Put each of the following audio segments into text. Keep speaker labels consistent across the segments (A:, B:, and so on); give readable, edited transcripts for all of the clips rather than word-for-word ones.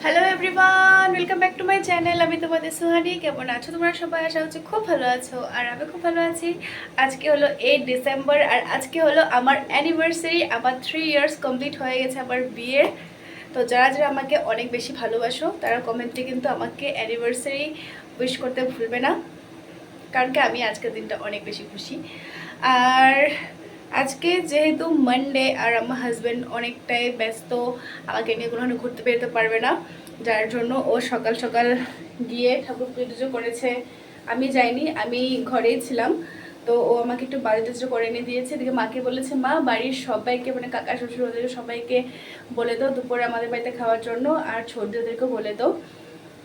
A: Hello everyone, welcome back to my channel. আমি তোমাদের সুহানি। কেমন আছো তোমরা সবাই? আশা হচ্ছে খুব ভালো আছো, আর আমি খুব ভালো আছি। আজকে হলো 8 ডিসেম্বর, আর আজকে হলো আমার অ্যানিভার্সারি। আমার 3 ইয়ার্স কমপ্লিট হয়ে গেছে আমার বিয়ের। তো যারা যারা আমাকে অনেক বেশি ভালোবাসো তারা কমেন্টে কিন্তু আমাকে অ্যানিভার্সারি উইশ করতে ভুলবে না, কারণ কি আমি আজকের দিনটা অনেক বেশি খুশি। আর আজকে যেহেতু মানডে, আর আমার হাজব্যান্ড অনেকটাই ব্যস্ত, আমাকে নিয়ে কোনোখানে ঘুরতে বেরোতে পারবে না, যার জন্য ও সকাল সকাল গিয়ে ঠাকুর পুজো করেছে। আমি যাইনি, আমি ঘরেই ছিলাম। তো ও আমাকে একটু বাড়িতে পুজো করে এনে দিয়েছে। এদিকে মাকে বলেছে, মা বাড়ির সবাইকে, মানে কাকা শ্বশুর ওদেরকে সবাইকে বলে দাও দুপুরে আমাদের বাড়িতে খাওয়ার জন্য, আর ছোট ওদেরকেও বলে দাও।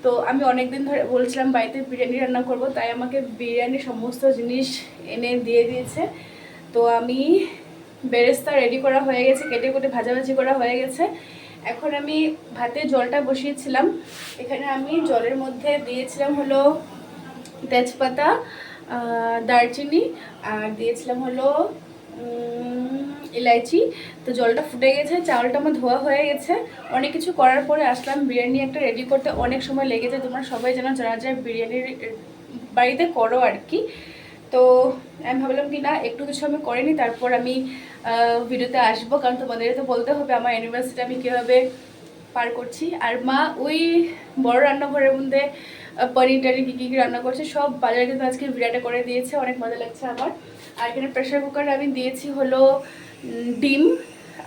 A: তো আমি অনেক দিন ধরে বলছিলাম বাড়িতে বিরিয়ানি রান্না করব, তাই আমাকে বিরিয়ানির সমস্ত জিনিস এনে দিয়ে দিয়েছে। তো আমি বেরেস্তা রেডি করা হয়ে গেছে, কেটে কুটে ভাজাভাজি করা হয়ে গেছে। এখন আমি ভাতে জলটা বসিয়েছিলাম। এখানে আমি জলের মধ্যে দিয়েছিলাম হলো তেজপাতা, দারচিনি, আর দিয়েছিলাম হলো ইলাইচি। তো জলটা ফুটে গেছে, চাউলটা আমার ধোয়া হয়ে গেছে। অনেক কিছু করার পরে আসলাম বিরিয়ানি একটা রেডি করতে। অনেক সময় লেগে যায়, তোমরা সবাই জানো যারা যারা বিরিয়ানির বাড়িতে করো আর কি। তো আমি ভাবলাম কি না, একটু কিছু আমি করিনি, তারপর আমি ভিডিওতে আসবো, কারণ তোমাদের তো বলতে হবে আমার অ্যানিভার্সারিটা আমি কীভাবে পার করছি। আর মা ওই বড় রান্নাঘরের মধ্যে পনির টনির কী কী রান্না করছে সব বাজারে কিন্তু আজকে বিরাটে করে দিয়েছে, অনেক মজা লাগছে আমার। আর এখানে প্রেশার কুকারে আমি দিয়েছি হলো ডিম।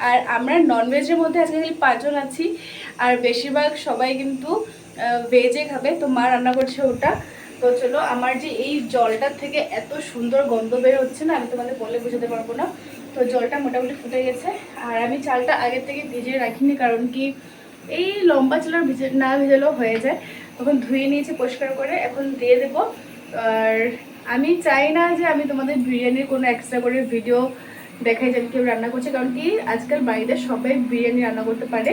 A: আর আমরা ননভেজের মধ্যে আজকে 5 জন আছি, আর বেশিরভাগ সবাই কিন্তু ভেজে খাবে, তো মা রান্না করছে ওটা। তো চলো, আমার যে এই জলটার থেকে এত সুন্দর গন্ধ বের হচ্ছে না, আমি তোমাদের বলে বোঝাতে পারবো না। তো জলটা মোটামুটি ফুটে গেছে। আর আমি চালটা আগের থেকে ভিজিয়ে রাখিনি, কারণ কি এই লম্বা চালের না ভিজালেও হয়ে যায়। তখন ধুয়ে নিয়েছি পরিষ্কার করে, এখন দিয়ে দেবো। আর আমি চাই না যে আমি তোমাদের বিরিয়ানির কোনো এক্সট্রা করে ভিডিও দেখাই যে আমি কেউ রান্না করছে, কারণ কি আজকাল বাড়িতে সবাই বিরিয়ানি রান্না করতে পারে।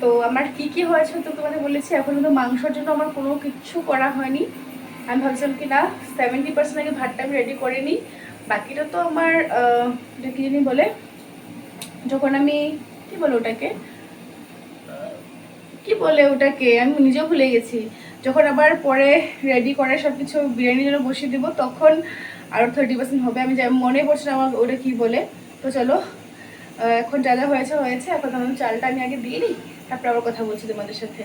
A: তো আমার কি কি হয়েছে তো তোমাদের বলেছি। এখন কিন্তু মাংসর জন্য আমার কোনো কিছু করা হয়নি। আমি ভাবছিলাম কি না 70% আগে ভাতটা আমি রেডি করে নিই, বাকিটা তো আমার কী জানি বলে, যখন আমি কি বলে ওটাকে, কি বলে ওটাকে আমি নিজেও ভুলে গেছি। যখন আবার পরে রেডি করে সব কিছু বিরিয়ানির জন্য বসিয়ে দেবো, তখন আরও 30% হবে। আমি মনে পড়ছে না আমার ওটা কী বলে। তো চলো, এখন যা যা হয়েছে হয়েছে, এখন তখন চালটা আমি আগে দিয়ে নিই, তারপর আবার কথা বলছি তোমাদের সাথে।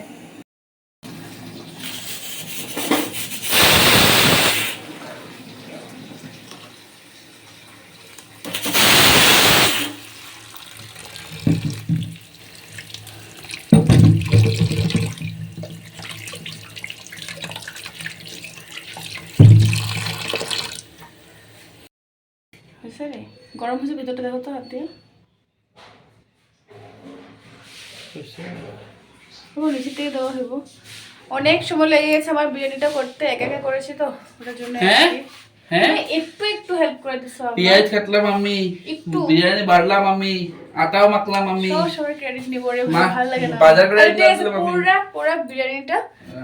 A: গরম হয়েছে ভিতরটা, দেখো তো হাত দিয়ে। নিচের থেকে দেওয়া হইব। অনেক সময় লেগে গেছে আমার বিরিয়ানিটা করতে, একা একা করেছি তো ওটার জন্য। হ্যাঁ একটু একটু হেল্প করে দিছো।
B: পেঁয়াজ কাটলাম আমি,
A: একটু
B: বিরিয়ানি বাড়লাম আমি, আটাও মাখলাম আমি।
A: সবার ক্রেডিট নিব রে, ভালো লাগে না।
B: বাজার করে দিলাম আমি,
A: পুরো পুরো বিরিয়ানিটা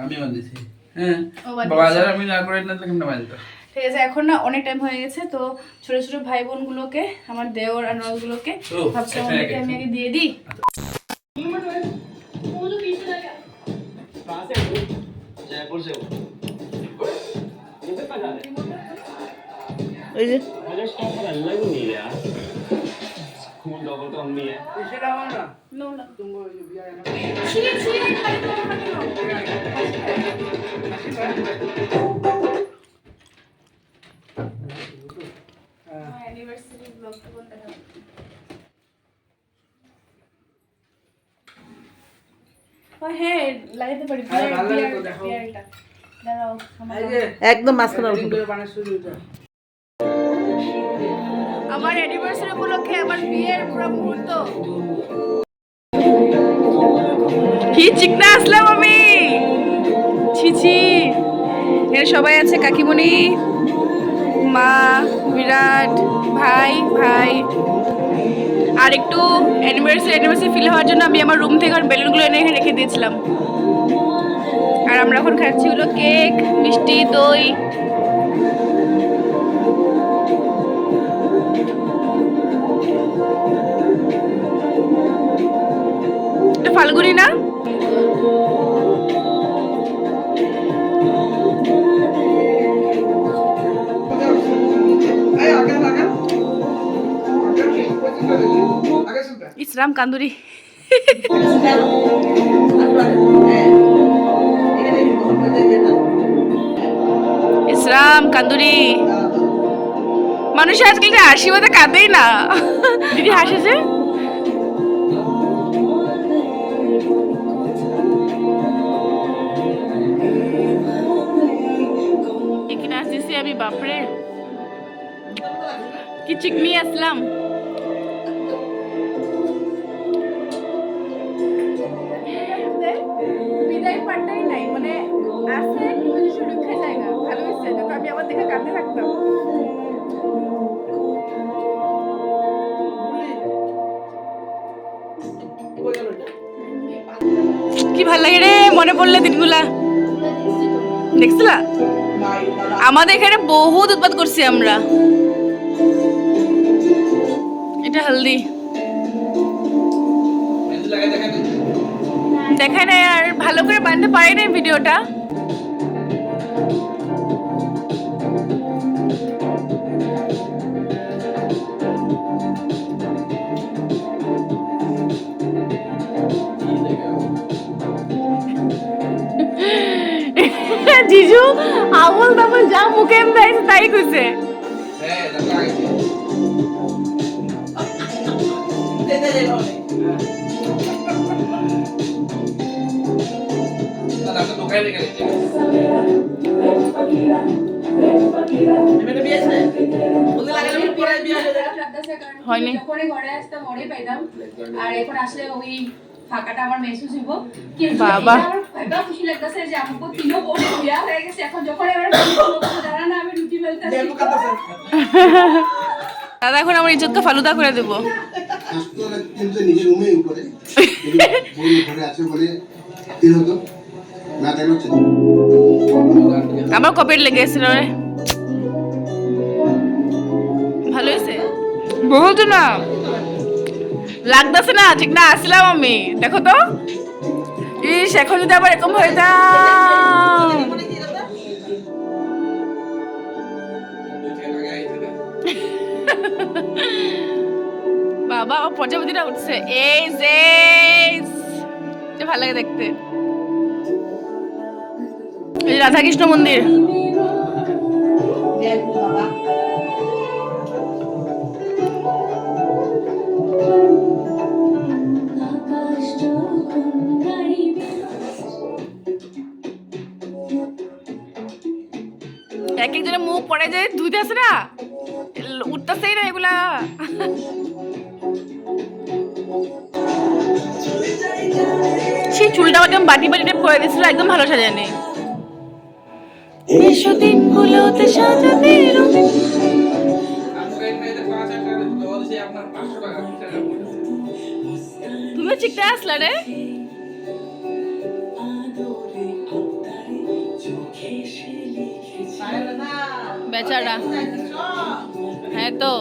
B: আমি বানাইছি। হ্যাঁ বাজার আমি না করে দিলে কেমনে বানাইতো।
A: ঠিক আছে, এখন না অনেক টাইম হয়ে গেছে। তো ছোট ছোট ভাই বোনগুলোকে, আমার দেওর আর ননদগুলোকে ভাবছিলাম ওদেরকে আমি আগে দিয়ে দিই। ওই যে
C: अलग नहीं है यार खून डबल कम भी है इसे डालो ना
A: नो ना
C: तुमको बिया है ना
A: ছি ছি অ্যানিভার্সারি ব্লগ তো বলতে হবে। হ্যাঁ লাগাতে পারি, বিয়ারটা দাঁড়াও
D: একদম মাঝখানে
A: আমার অ্যানিভার্সারি উপলক্ষে আমার বিয়ের পুরো মুহূর্ত। কি চিকনা আসলাম আমি, ছিছি। এখানে সবাই আছে, কাকিমণি, মা, বিরাট, ভাই ভাই। আর একটু অ্যানিভার্সারি ফিল হওয়ার জন্য আমি আমার রুম থেকে আর বেলুনগুলো এনে এখানে রেখে দিয়েছিলাম। আর আমরা এখন খাচ্ছি হলো কেক, মিষ্টি, দই। ফাল্গুনি না ইসরাম কান্দুরি। ইসরাম কান্দুরি মানুষ আজকাল হাসি মতো কাঁদেই না। দিদি হাসেছে। এখানে আসতেছি আমি, বাপরে কি চিকনি আসলাম। বিদায় পারটাই নাই, মানে আসে কিন্তু সুরক্ষা যায় না। ভালো হয়েছে না তো আমি আবার দেখে কাঁদতে থাকতাম। কি ভাল লাগে রে মনে পড়লে দিনগুলা। দেখছিলা আমাদের এখানে বহুত উৎপাত করছি আমরা। এটা হলদি দেখায় নাই আর ভালো করে বানতে পারি নাই ভিডিওটা। জিজু আবল তাবল যা মুখে দেয় তাই কইছে। হয়নি ঘরে আসতাম ওরে পাইতাম আর এখন আসলে ওই ফাঁকাটা আমার মেসেজ হইব। বাবা একদম খুশি লাগতেছে যে আমাকে তিনও বড় বিয়া হয়ে গেছে। এখন যখন এবারে জানা না আমি রুটি বেলতেছি। দাদা এখন আমার ইজ্জতকে ফালুদা করে দেব।
E: কিন্তু নিজের রুমে উপরে ঘরে আছে বলে কি হতো না কেন
A: আমার কপির লেগে গেছিল রে। ভালো হয়েছে বহুত না লাগতেছে না ঠিক না আসলাম আমি। দেখো তো ইস এখন যদি আবার এরকম হয়ে যাও। বাবা আমার প্রজাপতিটা উঠছে। এই যে ভালো লাগে দেখতে। এই রাধাকৃষ্ণ মন্দির। এক একজনের মুখ পড়ে যে ধুইতে আছে না উঠতেছেই না এগুলা। সেই চুলটা একদম বাটি বাটি টাইপ করে দিয়েছিল, একদম ভালো সাজায়নি। তুমিও চিকটা আসলা রে। বেচারা হ্যাঁ তো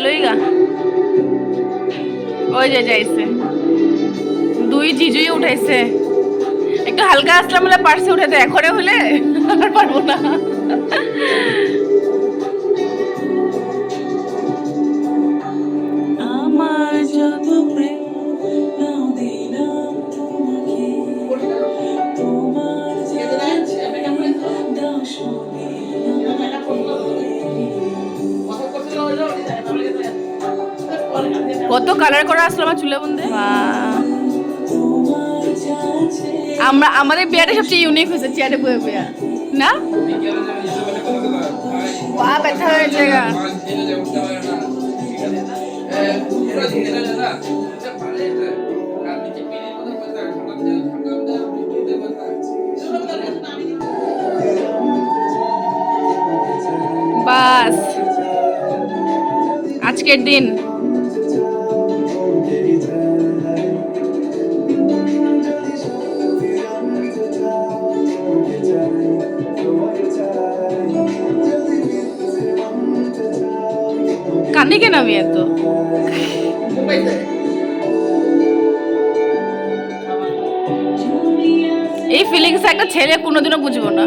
A: লইগা ওই যে যাইছে দুই জিজুই উঠাইছে। একটু হালকা আসলাম বলে পারছে উঠাতে, এখনে হলে আর পারবো না। আমার যত প্রেম নাও দিলাম তোমাকে, তোমার কত কালার করা আসলো আমার চুলে বন্ধে। আমরা আমাদের বিয়াটা সবচেয়ে ইউনিক হয়েছে চেয়ারে বয়ে বিয়া না। পা ব্যথা হয়ে জায়গা। বাস আজকের দিন কান্দি কেন আমি এত। এই ফিলিংস একটা ছেলে কোনোদিনও বুঝবো না,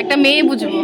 A: একটা মেয়ে বুঝবো।